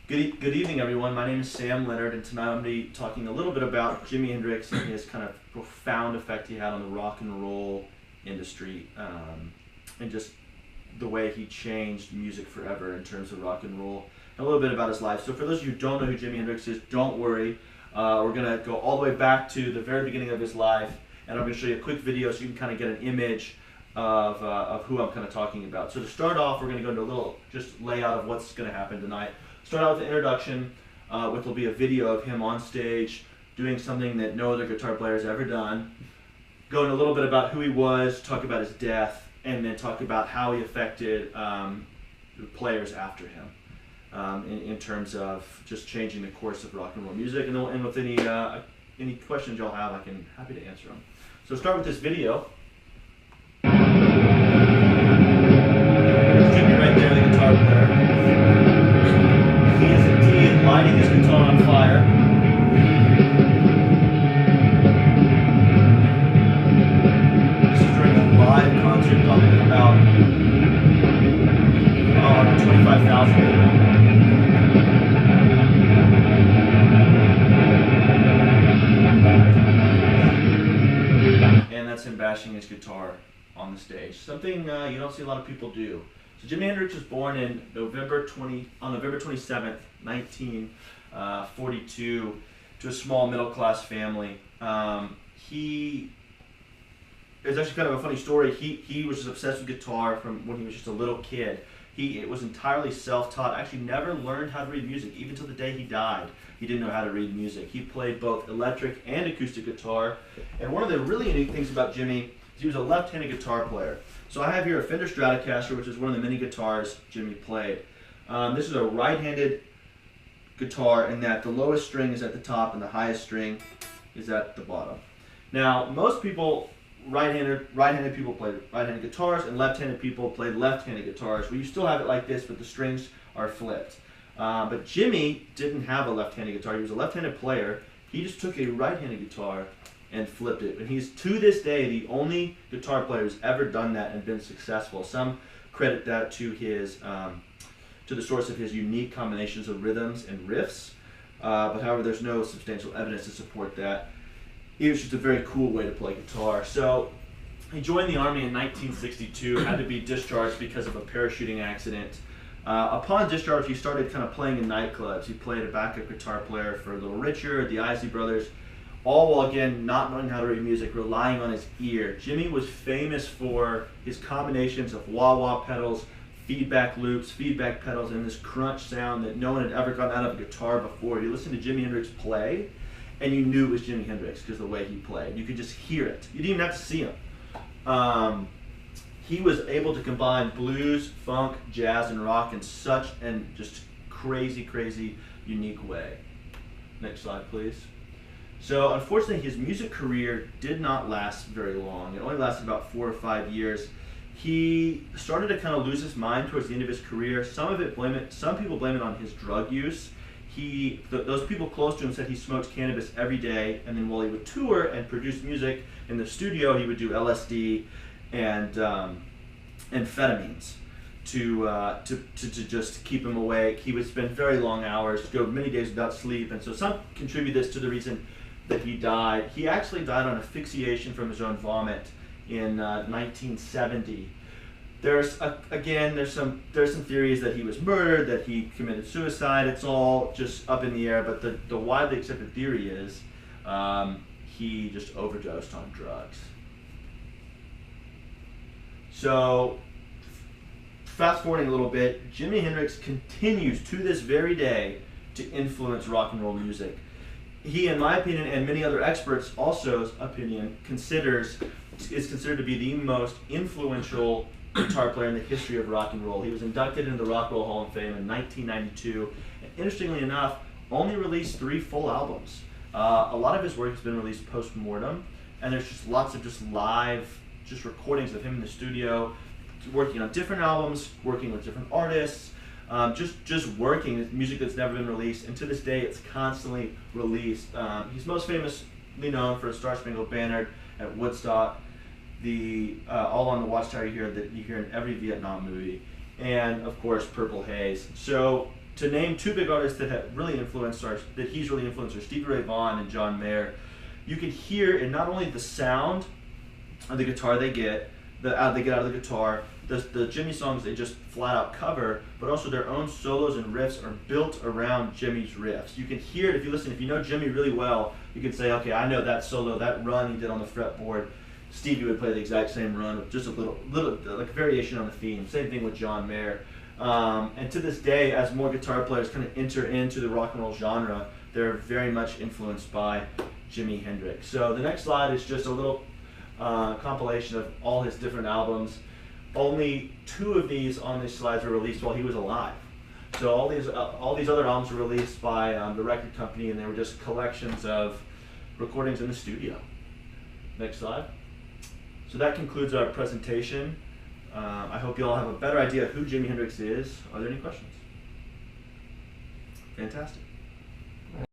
Good evening, everyone. My name is Sam Leonard, and tonight I'm going to be talking a little bit about Jimi Hendrix and his kind of profound effect he had on the rock and roll industry, and just the way he changed music forever in terms of rock and roll, and a little bit about his life. So for those of you who don't know who Jimi Hendrix is, don't worry. We're going to go all the way back to the very beginning of his life, and I'm going to show you a quick video so you can kind of get an image of who I'm kind of talking about. So to start off, we're going to go into a little just layout of what's going to happen tonight. Start out with the introduction, which will be a video of him on stage doing something that no other guitar player has ever done. Go into a little bit about who he was, talk about his death, and then talk about how he affected players after him in terms of just changing the course of rock and roll music. And then we'll end with any questions y'all have. I'm happy to answer them. So start with this video. There's Jimi right there, the guitar player. He is indeed lighting his guitar on fire. This is during a live concert, probably with about 25,000 people. And that's him bashing his guitar on the stage. Something you don't see a lot of people do. So Jimi Hendrix was born in November 27th, 1942, to a small middle-class family. He it's actually kind of a funny story. He was just obsessed with guitar from when he was just a little kid. It was entirely self-taught. Actually, never learned how to read music, even till the day he died. He didn't know how to read music. He played both electric and acoustic guitar. And one of the really unique things about Jimi is he was a left-handed guitar player. So I have here a Fender Stratocaster, which is one of the many guitars Jimi played. This is a right-handed guitar in that the lowest string is at the top and the highest string is at the bottom. Now, most people, right-handed people played right-handed guitars, and left-handed people played left-handed guitars, where you still have it like this, but the strings are flipped. But Jimi didn't have a left-handed guitar. He was a left-handed player. He just took a right-handed guitar and flipped it. And he's, to this day, the only guitar player who's ever done that and been successful. Some credit that to his, to the source of his unique combinations of rhythms and riffs. But however, there's no substantial evidence to support that. It was just a very cool way to play guitar. So he joined the Army in 1962, had to be discharged because of a parachuting accident. Upon discharge, he started kind of playing in nightclubs. He played a backup guitar player for Little Richard, the Isley Brothers, all while, again, not knowing how to read music, relying on his ear. Jimi was famous for his combinations of wah-wah pedals, feedback loops, feedback pedals, and this crunch sound that no one had ever gotten out of a guitar before. You listen to Jimi Hendrix play, and you knew it was Jimi Hendrix because of the way he played. You could just hear it. You didn't even have to see him. He was able to combine blues, funk, jazz, and rock in such an just crazy, crazy, unique way. Next slide, please. So unfortunately, his music career did not last very long. It only lasted about 4 or 5 years. He started to kind of lose his mind towards the end of his career. Some people blame it on his drug use. Those people close to him said he smoked cannabis every day, and then while he would tour and produce music in the studio, he would do LSD and amphetamines to just keep him awake. He would spend very long hours, go many days without sleep, and so some contribute this to the reason that he died. He actually died on asphyxiation from his own vomit in 1970. There's some theories that he was murdered, that he committed suicide. It's all just up in the air, but the widely accepted theory is he just overdosed on drugs. So, fast forwarding a little bit, Jimi Hendrix continues to this very day to influence rock and roll music. He, in my opinion, and many other experts' also opinion, is considered to be the most influential guitar player in the history of rock and roll. He was inducted into the Rock and Roll Hall of Fame in 1992, and interestingly enough, only released 3 full albums. A lot of his work has been released post-mortem, and there's just lots of live recordings of him in the studio, working on different albums, working with different artists, just working with music that's never been released, and to this day it's constantly released. He's most famously known for Star Spangled Banner at Woodstock, the All on the Watchtower you hear in every Vietnam movie, and of course Purple Haze. So to name two big artists that have really influenced that he's really influenced are Stevie Ray Vaughan and John Mayer. You can hear in not only the sound of the guitar they get out of the guitar, the Jimmy songs they just flat out cover, but also their own solos and riffs are built around Jimmy's riffs. You can hear it if you listen. If you know Jimmy really well, you can say, okay, I know that solo, that run he did on the fretboard. Stevie would play the exact same run with just a little like variation on the theme. Same thing with John Mayer. And to this day, as more guitar players kind of enter into the rock and roll genre, they're very much influenced by Jimi Hendrix. So the next slide is just a little compilation of all his different albums. Only 2 of these on these slides were released while he was alive. So all these other albums were released by the record company, and they were just collections of recordings in the studio. Next slide. So that concludes our presentation. I hope you all have a better idea of who Jimi Hendrix is. Are there any questions? Fantastic.